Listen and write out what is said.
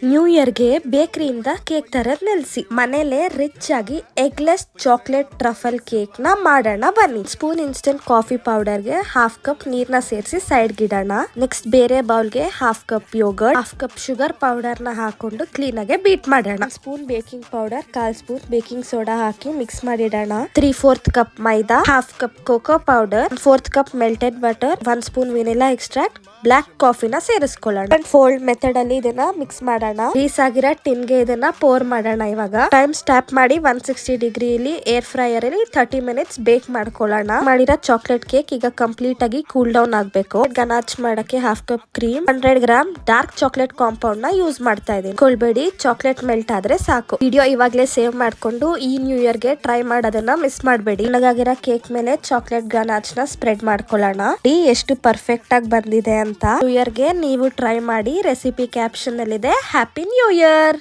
New ಇಯರ್ಗೆ ಬೇಕರಿಯಿಂದ cake ತರದ್ ನಿಲ್ಸಿ ಮನೇಲೆ ರಿಚ್ ಆಗಿ ಎಗ್ಲೆಸ್ ಚಾಕ್ಲೇಟ್ ಟ್ರಫಲ್ ಕೇಕ್ ನ ಮಾಡೋಣ ಬನ್ನಿ. ಸ್ಪೂನ್ ಇನ್ಸ್ಟೆಂಟ್ ಕಾಫಿ ಪೌಡರ್ಗೆ ಹಾಫ್ ಕಪ್ ನೀರ್ನ ಸೇರಿಸಿ ಸೈಡ್ ಗಿಡೋಣ. ನೆಕ್ಸ್ಟ್ ಬೇರೆ ಬೌಲ್ಗೆ half cup yogurt, half cup sugar powder ನ ಹಾಕೊಂಡು ಕ್ಲೀನ್ ಆಗಿ ಬೀಟ್ ಮಾಡೋಣ. Spoon baking powder, 1/4 spoon baking soda ಹಾಕಿ ಮಿಕ್ಸ್ ಮಾಡಿಡೋಣ. 3/4 cup maida, half cup cocoa powder, 1/4 cup melted butter, 1 spoon vanilla extract, black ಕಾಫಿನ ಸೇರಿಸ್ಕೊಳ್ಳೋಣ. ಫೋಲ್ಡ್ ಮೆಥಡ್ ಅಲ್ಲಿ ಇದನ್ನ ಮಿಕ್ಸ್ ಮಾಡೋಣ. ಗ್ರೀಸ್ ಆಗಿರೋ ಟಿನ್ಗೆ ಇದನ್ನ ಪೋರ್ ಮಾಡೋಣ. ಇವಾಗ ಟೈಮ್ ಸ್ಟಾಪ್ ಮಾಡಿ 160 ಡಿಗ್ರಿಲಿ ಏರ್ ಫ್ರೈಯರ್ ಅಲ್ಲಿ 30 ಮಿನಿಟ್ಸ್ ಬೇಕ್ ಮಾಡ್ಕೊಳ್ಳೋಣ. ಮಾಡಿರೋ ಚಾಕ್ಲೇಟ್ ಕೇಕ್ ಈಗ ಕಂಪ್ಲೀಟ್ ಆಗಿ ಕೂಲ್ ಡೌನ್ ಆಗ್ಬೇಕು. ಗನಾಚ್ ಮಾಡಕ್ಕೆ half cup cream, 100 gram dark chocolate compound ನ ಯೂಸ್ ಮಾಡ್ತಾ ಇದೀನಿ. ಕೊಳ್ಬೇಡಿ, ಚಾಕ್ಲೇಟ್ ಮೆಲ್ಟ್ ಆದ್ರೆ ಸಾಕು. ವಿಡಿಯೋ ಇವಾಗ್ಲೇ ಸೇವ್ ಮಾಡ್ಕೊಂಡು ಈ ನ್ಯೂ ಇಯರ್ ಗೆ ಟ್ರೈ ಮಾಡೋದನ್ನ ಮಿಸ್ ಮಾಡಬೇಡಿ. ನನಗಾಗಿರೋ ಕೇಕ್ ಮೇಲೆ ಚಾಕ್ಲೇಟ್ ಗನಾಚ್ ನ ಸ್ಪ್ರೆಡ್ ಮಾಡ್ಕೊಳ್ಳೋಣ. ಎಷ್ಟು ಪರ್ಫೆಕ್ಟ್ ಆಗಿ ಬಂದಿದೆ ಅಂತ. ನ್ಯೂ ಇಯರ್ ಗೆ ನೀವು ಟ್ರೈ ಮಾಡಿ. ರೆಸಿಪಿ ಕ್ಯಾಪ್ಷನ್ ಅಲ್ಲಿ ಇದೆ. Happy new year.